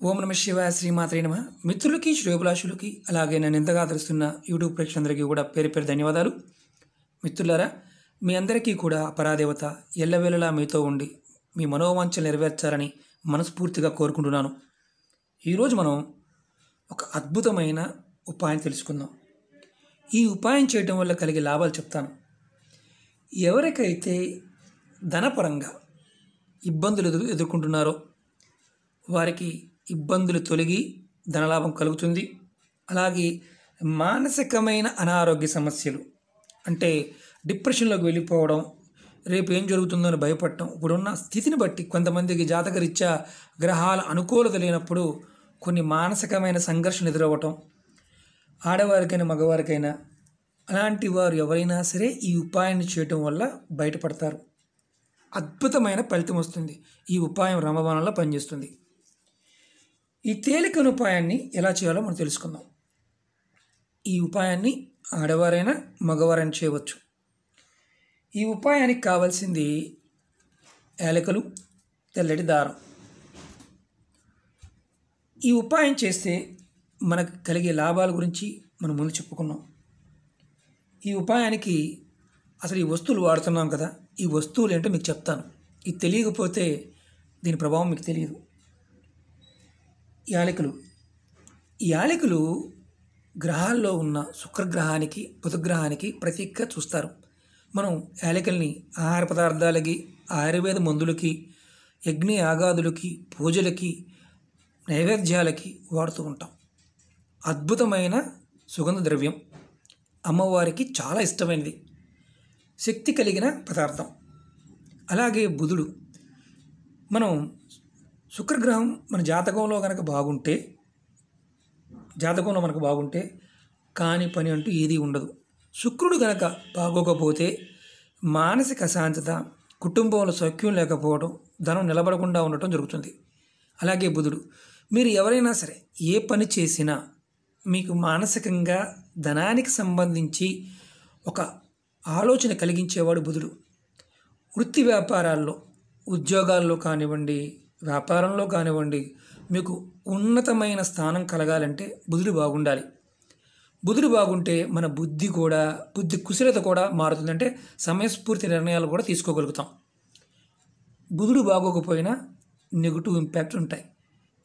ఓం నమ శివాయ శ్రీమాత్రే నమ. మిత్రులకి శ్రేయోభిలాషులకి అలాగే నన్ను ఎంతగా ఆదరిస్తున్న యూట్యూబ్ ప్రేక్షకులందరికీ కూడా పేరు పేరు ధన్యవాదాలు. మిత్రులారా, మీ అందరికీ కూడా పరాదేవత ఎల్లవేళలా మీతో ఉండి మీ మనోవాంఛలు నెరవేర్చాలని మనస్ఫూర్తిగా కోరుకుంటున్నాను. ఈరోజు మనం ఒక అద్భుతమైన ఉపాయం తెలుసుకుందాం. ఈ ఉపాయం చేయటం వల్ల కలిగే లాభాలు చెప్తాను. ఎవరికైతే ధనపరంగా ఇబ్బందులు ఎదుర్కొంటున్నారో వారికి ఇబ్బందులు తొలగి ధనలాభం కలుగుతుంది. అలాగే మానసికమైన అనారోగ్య సమస్యలు అంటే డిప్రెషన్లోకి వెళ్ళిపోవడం, రేపు ఏం జరుగుతుందో అని భయపడటం, ఇప్పుడున్న స్థితిని బట్టి కొంతమందికి జాతకరీత్యా గ్రహాల అనుకూలత లేనప్పుడు కొన్ని మానసికమైన సంఘర్షణ ఎదురవ్వటం, ఆడవారికైనా మగవారికైనా అలాంటి వారు ఎవరైనా సరే ఈ ఉపాయాన్ని చేయటం వల్ల బయటపడతారు. అద్భుతమైన ఫలితం వస్తుంది. ఈ ఉపాయం రామబాణంలో పనిచేస్తుంది. ఈ తేలికైన ఉపాయాన్ని ఎలా చేయాలో మనం తెలుసుకుందాం. ఈ ఉపాయాన్ని ఆడవారైనా మగవారైనా చేయవచ్చు. ఈ ఉపాయానికి కావాల్సింది యాలకులు, తెల్లటి దారం. ఈ ఉపాయం చేస్తే మనకు కలిగే లాభాల గురించి మనం ముందు చెప్పుకున్నాం. ఈ ఉపాయానికి అసలు ఈ వస్తువులు వాడుతున్నాం కదా, ఈ వస్తువులు ఏంటో మీకు చెప్తాను. ఇది తెలియకపోతే దీని ప్రభావం మీకు తెలియదు. యాలకులు. ఈ యాలకులు గ్రహాల్లో ఉన్న శుక్రగ్రహానికి, బుధగ్రహానికి ప్రతీకగా చూస్తారు. మనం యాలకుల్ని ఆహార పదార్థాలకి, ఆయుర్వేద మందులకి, యజ్ఞ యాగాదులకి, పూజలకి, నైవేద్యాలకి వాడుతూ ఉంటాం. అద్భుతమైన సుగంధ ద్రవ్యం, అమ్మవారికి చాలా ఇష్టమైనది, శక్తి కలిగిన పదార్థం. అలాగే బుధుడు. మనం శుక్రగ్రహం మన జాతకంలో కనుక మనకు బాగుంటే కాని పని అంటూ ఏదీ ఉండదు. శుక్రుడు కనుక బాగోకపోతే మానసిక అశాంతత, కుటుంబంలో సౌఖ్యం లేకపోవడం, ధనం నిలబడకుండా ఉండటం జరుగుతుంది. అలాగే బుధుడు. మీరు ఎవరైనా సరే ఏ పని చేసినా మీకు మానసికంగా ధనానికి సంబంధించి ఒక ఆలోచన కలిగించేవాడు బుధుడు. వృత్తి వ్యాపారాల్లో, ఉద్యోగాల్లో కానివ్వండి, వ్యాపారంలో కానివ్వండి, మీకు ఉన్నతమైన స్థానం కలగాలంటే బుధుడు బాగుండాలి. బుధుడు బాగుంటే మన బుద్ధి కుశలత కూడా మారుతుంది. అంటే సమయస్ఫూర్తి నిర్ణయాలు కూడా తీసుకోగలుగుతాం. బుధుడు బాగోకపోయినా నెగిటివ్ ఇంపాక్ట్ ఉంటాయి.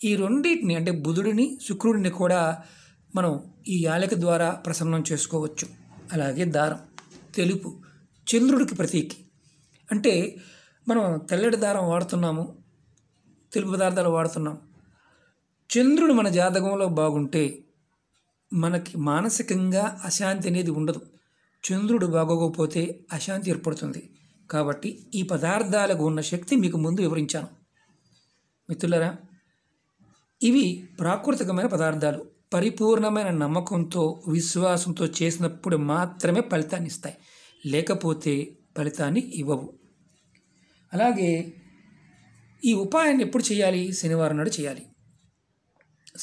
ఈ రెండింటిని అంటే బుధుడిని, శుక్రుడిని కూడా మనం ఈ యాలక ద్వారా ప్రసన్నం చేసుకోవచ్చు. అలాగే దారం. తెలుపు చంద్రుడికి ప్రతీకి. అంటే మనం తెల్లటి దారం వాడుతున్నాము, తెలుపు పదార్థాలు వాడుతున్నాం. చంద్రుడు మన జాతకంలో బాగుంటే మనకి మానసికంగా అశాంతి అనేది ఉండదు. చంద్రుడు బాగోకపోతే అశాంతి ఏర్పడుతుంది. కాబట్టి ఈ పదార్థాలకు ఉన్న శక్తి మీకు ముందు వివరించాను. మిత్రులారా, ఇవి ప్రాకృతికమైన పదార్థాలు. పరిపూర్ణమైన నమ్మకంతో, విశ్వాసంతో చేసినప్పుడు మాత్రమే ఫలితాన్ని ఇస్తాయి, లేకపోతే ఫలితాన్ని ఇవ్వవు. అలాగే ఈ ఉపాయాన్ని ఎప్పుడు చేయాలి? శనివారం నాడు చేయాలి.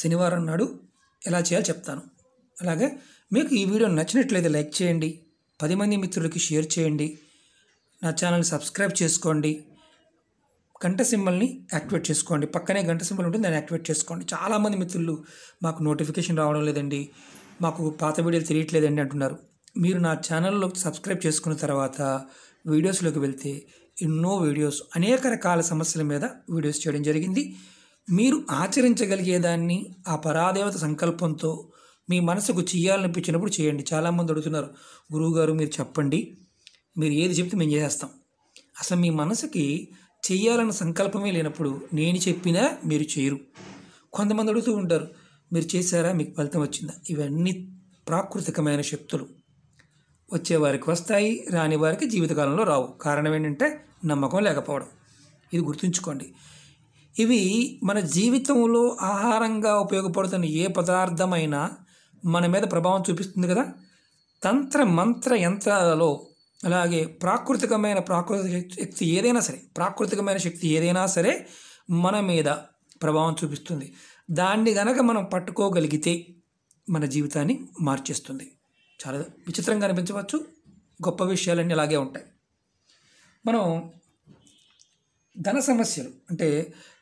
శనివారం నాడు ఎలా చేయాలో చెప్తాను. అలాగే మీకు ఈ వీడియో నచ్చినట్లయితే లైక్ చేయండి, 10 మంది మిత్రులకి షేర్ చేయండి, నా ఛానల్ని సబ్స్క్రైబ్ చేసుకోండి, గంట సింబల్ని యాక్టివేట్ చేసుకోండి. పక్కనే గంట సింబల్ ఉంటుంది, దాన్ని యాక్టివేట్ చేసుకోండి. చాలామంది మిత్రులు మాకు నోటిఫికేషన్ రావడం లేదండి, మాకు పాత వీడియోలు తెలియట్లేదండి అంటున్నారు. మీరు నా ఛానల్లో సబ్స్క్రైబ్ చేసుకున్న తర్వాత వీడియోస్లోకి వెళ్తే ఎన్నో వీడియోస్, అనేక రకాల సమస్యల మీద వీడియోస్ చేయడం జరిగింది. మీరు ఆచరించగలిగేదాన్ని ఆ పరాదేవత సంకల్పంతో మీ మనసుకు చేయాలనిపించినప్పుడు చేయండి. చాలామంది అడుగుతున్నారు, గురువుగారు మీరు చెప్పండి, మీరు ఏది చెప్తే మేము చేసేస్తాం. అసలు మీ మనసుకి చెయ్యాలన్న సంకల్పమే లేనప్పుడు నేను చెప్పినా మీరు చేయరు. కొంతమంది అడుగుతూ ఉంటారు, మీరు చేశారా, మీకు ఫలితం వచ్చిందా? ఇవన్నీ ప్రాకృతికమైన శక్తులు. వచ్చేవారికి వస్తాయి, రాని వారికి జీవితకాలంలో రావు. కారణం ఏంటంటే నమ్మకం లేకపోవడం. ఇది గుర్తుంచుకోండి. ఇవి మన జీవితంలో ఆహారంగా ఉపయోగపడుతున్న ఏ పదార్థమైనా మన మీద ప్రభావం చూపిస్తుంది కదా. తంత్ర మంత్ర యంత్రాలలో అలాగే ప్రాకృతిక శక్తి ఏదైనా సరే మన మీద ప్రభావం చూపిస్తుంది. దాన్ని గనక మనం పట్టుకోగలిగితే మన జీవితాన్ని మార్చేస్తుంది. చాలా విచిత్రంగా అనిపించవచ్చు, గొప్ప విషయాలన్నీ అలాగే ఉంటాయి. మనం ధన సమస్యలు అంటే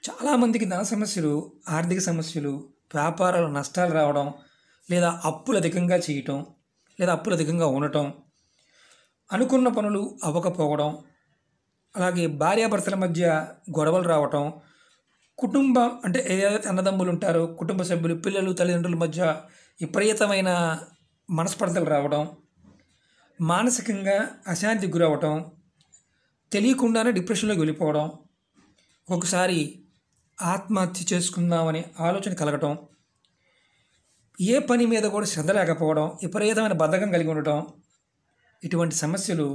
చాలామందికి ధన సమస్యలు, ఆర్థిక సమస్యలు, వ్యాపారాలు నష్టాలు రావడం, లేదా అప్పులు అధికంగా చేయటం, లేదా అప్పులు అధికంగా ఉండటం, అనుకున్న పనులు అవ్వకపోవడం, అలాగే భార్యాభర్తల మధ్య గొడవలు రావటం, కుటుంబం అంటే ఏదైతే అన్నదమ్ములు ఉంటారో కుటుంబ సభ్యులు, పిల్లలు, తల్లిదండ్రుల మధ్య విపరీతమైన మనస్పర్ధలు రావడం, మానసికంగా అశాంతికి గురవటం, తెలియకుండానే డిప్రెషన్లోకి వెళ్ళిపోవడం, ఒకసారి ఆత్మహత్య చేసుకుందామనే ఆలోచన కలగటం, ఏ పని మీద కూడా శ్రద్ధ లేకపోవడం, విపరీతమైన బద్ధకం కలిగి ఉండటం, ఇటువంటి సమస్యలు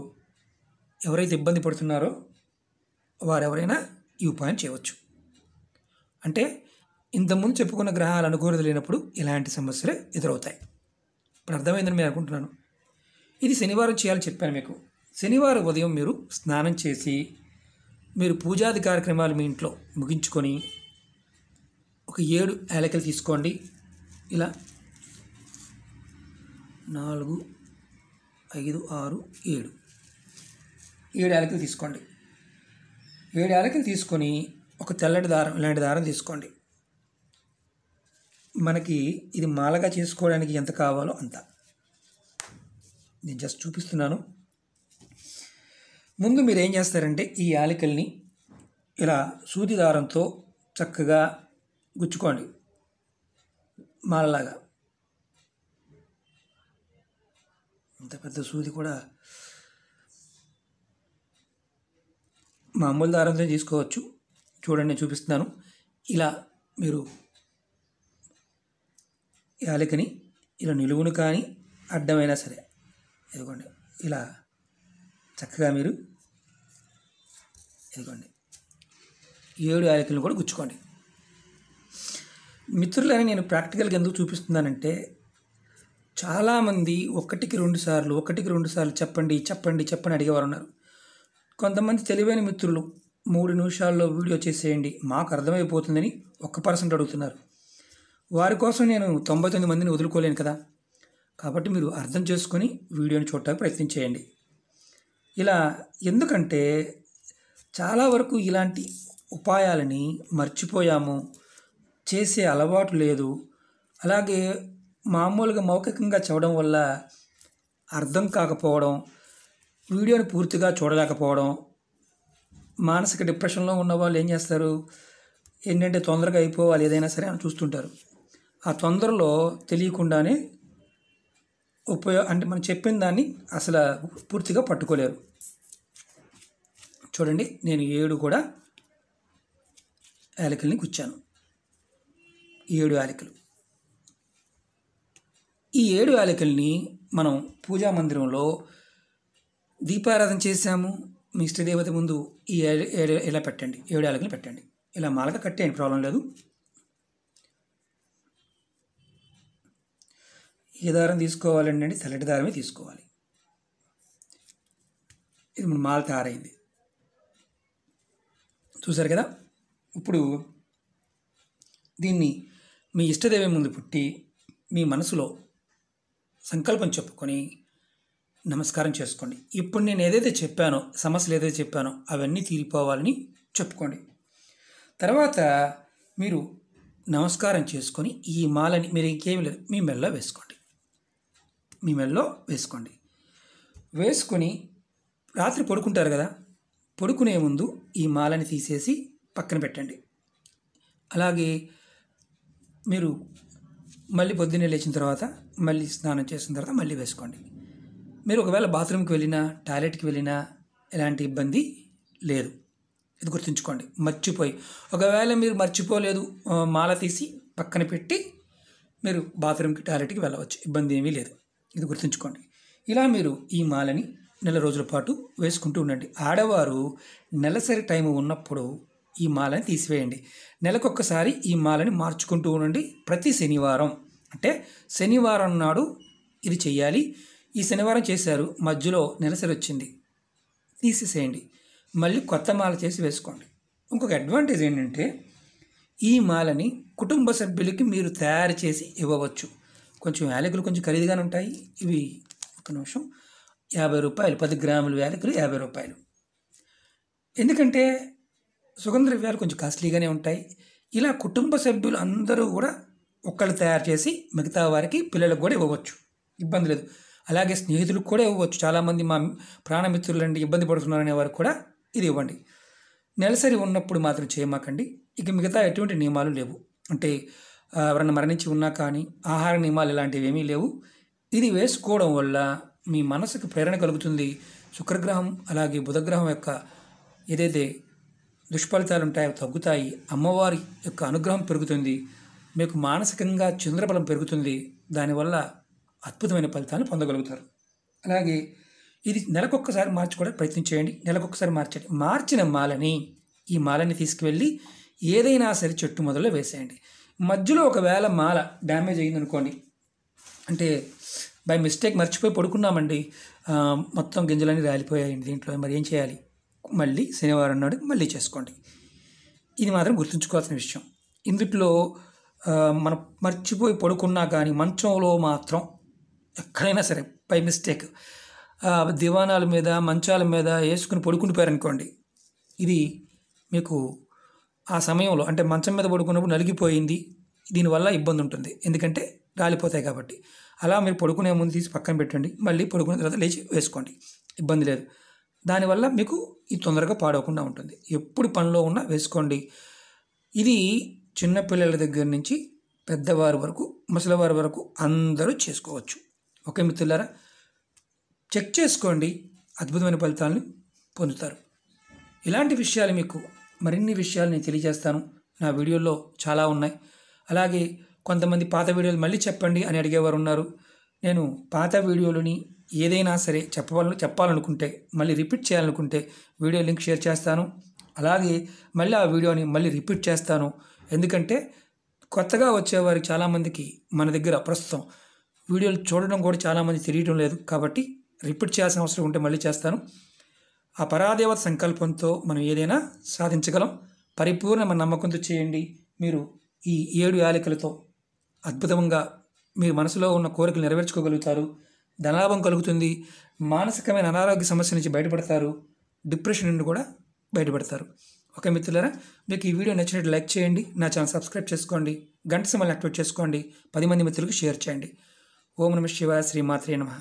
ఎవరైతే ఇబ్బంది పడుతున్నారో వారెవరైనా ఈ ఉపాయం చేయవచ్చు. అంటే ఇంతకుముందు చెప్పుకున్న గ్రహాలు అనుకూలత లేనప్పుడు ఇలాంటి సమస్యలు ఎదురవుతాయి. ఇప్పుడు అర్థమైందని నేను అనుకుంటున్నాను. ఇది శనివారం చేయాలని చెప్పాను మీకు. శనివారం ఉదయం మీరు స్నానం చేసి మీరు పూజాది కార్యక్రమాలు మీ ఇంట్లో ముగించుకొని ఒక 7 యాలకులు తీసుకోండి. ఇలా 4, 5, 6, 7 యాలకులు తీసుకోండి. 7 యాలకులు తీసుకొని ఒక తెల్లటి దారం, ఇలాంటి దారం తీసుకోండి. మనకి ఇది మాలగా చేసుకోవడానికి ఎంత కావాలో అంత నేను జస్ట్ చూపిస్తున్నాను. ముందు మీరు ఏం చేస్తారంటే ఈ యాలకుల్ని ఇలా సూది దారంతో చక్కగా గుచ్చుకోండి మాలలాగా. ఇంత పెద్ద సూది కూడా మామూలు దారంతో తీసుకోవచ్చు. చూడండి, నేను చూపిస్తున్నాను. ఇలా మీరు యాలకుని ఇలా నిలువును కానీ అడ్డమైనా సరే ఇదిగోండి, ఇలా చక్కగా మీరు ఇదిగోండి 7 యాలకులను కూడా గుచ్చుకోండి. మిత్రులని నేను ప్రాక్టికల్గా ఎందుకు చూపిస్తున్నానంటే చాలామంది ఒకటికి రెండు సార్లు చెప్పండి అడిగేవారు ఉన్నారు. కొంతమంది తెలివైన మిత్రులు 3 నిమిషాల్లో వీడియో చేసేయండి మాకు అర్థమైపోతుందని 1% అడుగుతున్నారు. వారి కోసం నేను 99 మందిని వదులుకోలేను కదా. కాబట్టి మీరు అర్థం చేసుకొని వీడియోని చూడటానికి ప్రయత్నం చేయండి. ఇలా ఎందుకంటే చాలా వరకు ఇలాంటి ఉపాయాలని మర్చిపోయాము, చేసే అలవాటు లేదు. అలాగే మామూలుగా మౌఖికంగా చదవడం వల్ల అర్థం కాకపోవడం, వీడియోని పూర్తిగా చూడలేకపోవడం, మానసిక డిప్రెషన్లో ఉన్న వాళ్ళు ఏం చేస్తారు ఏంటంటే తొందరగా అయిపోవాలి ఏదైనా సరే అని చూస్తుంటారు. ఆ తొందరలో తెలియకుండానే అంటే మనం చెప్పిన దాన్ని అసలు పూర్తిగా పట్టుకోలేరు. చూడండి, నేను 7 కూడా యాలకుల్ని గుచ్చాను. 7 యాలకులు. ఈ 7 యాలకుల్ని మనం పూజా మందిరంలో దీపారాధన చేశాము. మీ ఇష్టదేవత ముందు ఈ ఇలా పెట్టండి, 7 యాలకులు పెట్టండి. ఇలా మాలగా కట్టేయండి, ప్రాబ్లం లేదు. ఏ దారం తీసుకోవాలండి? తెల్లటి దారమే తీసుకోవాలి. ఇది మన మాల తయారైంది, చూసారు కదా. ఇప్పుడు దీన్ని మీ ఇష్టదేవం ముందు పుట్టి మీ మనసులో సంకల్పం చెప్పుకొని నమస్కారం చేసుకోండి. ఇప్పుడు నేను ఏదైతే చెప్పానో, సమస్యలు ఏదైతే చెప్పానో అవన్నీ తీరిపోవాలని చెప్పుకోండి. తర్వాత మీరు నమస్కారం చేసుకొని ఈ మాలని మీరు ఇంకేమీ లేదు మీ మెడలో వేసుకోండి. వేసుకొని రాత్రి పడుకుంటారు కదా, పడుకునే ముందు ఈ మాలని తీసేసి పక్కన పెట్టండి. అలాగే మీరు మళ్ళీ పొద్దున్నే లేచిన తర్వాత మళ్ళీ స్నానం చేసిన తర్వాత మళ్ళీ వేసుకోండి. మీరు ఒకవేళ బాత్రూమ్కి వెళ్ళినా టాయిలెట్కి వెళ్ళినా ఎలాంటి ఇబ్బంది లేదు. ఇది గుర్తుంచుకోండి. ఒకవేళ మీరు మర్చిపోలేదు, మాల తీసి పక్కన పెట్టి మీరు బాత్రూమ్కి టాయిలెట్కి వెళ్ళవచ్చు, ఇబ్బంది ఏమీ లేదు. ఇది గుర్తుంచుకోండి. ఇలా మీరు ఈ మాలని 1 రోజుల పాటు వేసుకుంటూ ఉండండి. ఆడవారు నెలసరి టైం ఉన్నప్పుడు ఈ మాలని తీసివేయండి. నెలకొక్కసారి ఈ మాలని మార్చుకుంటూ ఉండండి. ప్రతి శనివారం, అంటే శనివారం నాడు ఇది చెయ్యాలి. ఈ శనివారం చేశారు, మధ్యలో నెలసరి వచ్చింది, తీసేసేయండి. మళ్ళీ కొత్త మాల చేసి వేసుకోండి. ఇంకొక అడ్వాంటేజ్ ఏంటంటే ఈ మాలని కుటుంబ సభ్యులకి మీరు తయారు చేసి ఇవ్వవచ్చు. కొంచెం యాలకులు కొంచెం ఖరీదుగానే ఉంటాయి. ఇవి ఒక నిమిషం 50 రూపాయలు, 10 గ్రాముల యాలకులు 50 రూపాయలు. ఎందుకంటే సుగంధ ద్రవ్యాలు కొంచెం కాస్ట్లీగానే ఉంటాయి. ఇలా కుటుంబ సభ్యులు అందరూ కూడా ఒక్కళ్ళు తయారు చేసి మిగతా వారికి పిల్లలకు కూడా ఇవ్వవచ్చు, ఇబ్బంది లేదు. అలాగే స్నేహితులకు కూడా ఇవ్వచ్చు. చాలామంది మా ప్రాణమిత్రులండి ఇబ్బంది పడుతున్నారనే వారికి కూడా ఇది ఇవ్వండి. నెలసరి ఉన్నప్పుడు మాత్రం చేయమాకండి. ఇక మిగతా ఎటువంటి నియమాలు లేవు. అంటే ఎవరైనా మరణించి ఉన్నా కానీ ఆహార నియమాలు ఇలాంటివి ఏమీ లేవు. ఇది వేసుకోవడం వల్ల మీ మనసుకు ప్రేరణ కలుగుతుంది. శుక్రగ్రహం అలాగే బుధగ్రహం యొక్క ఏదైతే దుష్ఫలితాలు ఉంటాయో తగ్గుతాయి. అమ్మవారి యొక్క అనుగ్రహం పెరుగుతుంది. మీకు మానసికంగా చంద్రబలం పెరుగుతుంది. దానివల్ల అద్భుతమైన ఫలితాలను పొందగలుగుతారు. అలాగే ఇది నెలకొక్కసారి మార్చి కూడా ప్రయత్నం చేయండి. నెలకొక్కసారి మార్చండి. మార్చిన ఈ మాలని తీసుకువెళ్ళి ఏదైనా సరే చెట్టు మొదల్లో వేసేయండి. మధ్యలో ఒకవేళ మాల డ్యామేజ్ అయ్యిందనుకోండి, అంటే బై మిస్టేక్ మర్చిపోయి పడుకున్నామండి, మొత్తం గింజలన్నీ రాలిపోయాయండి దీంట్లో, మరి ఏం చేయాలి? మళ్ళీ శనివారం నాడు మళ్ళీ చేసుకోండి. ఇది మాత్రం గుర్తుంచుకోవాల్సిన విషయం. ఇందుట్లో మనం మర్చిపోయి పడుకున్నా కానీ మంచంలో మాత్రం ఎక్కడైనా సరే బై మిస్టేక్ దివానాల మీద మంచాల మీద వేసుకుని పడుకుండిపోయారనుకోండి, ఇది మీకు ఆ సమయంలో అంటే మంచం మీద పడుకున్నప్పుడు నలిగిపోయింది, దీనివల్ల ఇబ్బంది ఉంటుంది. ఎందుకంటే రాలిపోతాయి కాబట్టి. అలా మీరు పడుకునే ముందు తీసి పక్కన పెట్టండి. మళ్ళీ పడుకున్న తర్వాత లేచి వేసుకోండి, ఇబ్బంది లేదు. దానివల్ల మీకు ఇది తొందరగా పాడవకుండా ఉంటుంది. ఎప్పుడు పనిలో ఉన్నా వేసుకోండి. ఇది చిన్నపిల్లల దగ్గర నుంచి పెద్దవారి వరకు, ముసలివారి వరకు అందరూ చేసుకోవచ్చు. ఓకే మిత్రులారా, చెక్ చేసుకోండి, అద్భుతమైన ఫలితాలను పొందుతారు. ఇలాంటి విషయాలు మీకు మరిన్ని విషయాలు నేను తెలియజేస్తాను. నా వీడియోల్లో చాలా ఉన్నాయి. అలాగే కొంతమంది పాత వీడియోలు మళ్ళీ చెప్పండి అని అడిగేవారు ఉన్నారు. నేను పాత వీడియోలని ఏదైనా సరే చెప్పాలనుకుంటే మళ్ళీ రిపీట్ చేయాలనుకుంటే వీడియో లింక్ షేర్ చేస్తాను. అలాగే మళ్ళీ ఆ వీడియోని మళ్ళీ రిపీట్ చేస్తాను. ఎందుకంటే కొత్తగా వచ్చేవారికి చాలామందికి మన దగ్గర ప్రస్తుతం వీడియోలు చూడడం కూడా చాలామంది తెలియడం లేదు. కాబట్టి రిపీట్ చేయాల్సిన అవసరం ఉంటే మళ్ళీ చేస్తాను. ఆ పరాదేవత సంకల్పంతో మనం ఏదైనా సాధించగలం. పరిపూర్ణమైన నమ్మకంతో చేయండి. మీరు ఈ 7 యాలకులతో అద్భుతంగా మీ మనసులో ఉన్న కోరికలు నెరవేర్చుకోగలుగుతారు. ధనాభం కలుగుతుంది. మానసికమైన అనారోగ్య సమస్య నుంచి బయటపడతారు. డిప్రెషన్ నుండి కూడా బయటపడతారు. ఓకే మిత్రులారా, మీకు ఈ వీడియో నచ్చినట్టు లైక్ చేయండి. నా ఛానల్ సబ్స్క్రైబ్ చేసుకోండి. గంట సింబల్ని యాక్టివేట్ చేసుకోండి. 10 మంది మిత్రులకు షేర్ చేయండి. ఓం నమః శివాయ. శ్రీమాత్రే నమః.